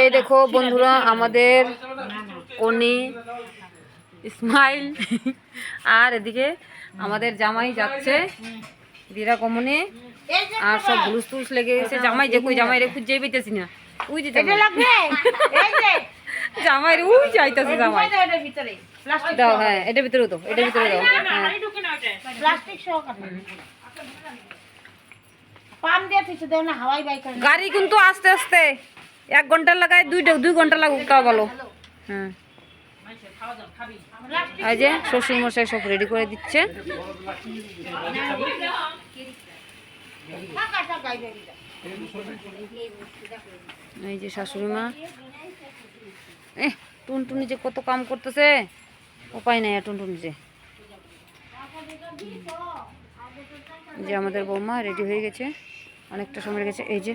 এই দেখো বন্ধুরা আমাদের কনি ইসমাইল আর এদিকে আমাদের জামাই যাচ্ছে দিদা কমনে আর সব হুলুস টুলুস লেগে গেছে। জামাই যে কই জামাই রে খুঁজে পেতেছি না। উই দিতে জামাই রে উই যাইতাছে জামাই দাও। হ্যাঁ এটা ভিতরে দাও, এটা ভিতরে দাও। হ্যাঁ গাড়ি কিন্তু আস্তে আস্তে 1 ঘন্টা লাগায় 2 ঘন্টা লাগুক তাও বলো। হ্যাঁ এই যে শ্বশুর মশাই সব রেডি করে দিচ্ছে। এই যে শাশুড়ি মা টুনটুনি যে কত কাম করতেছে, উপায় নাই। টুনটুনি যে আমাদের বৌমা রেডি হয়ে গেছে, অনেকটা সময় লেগেছে। এই যে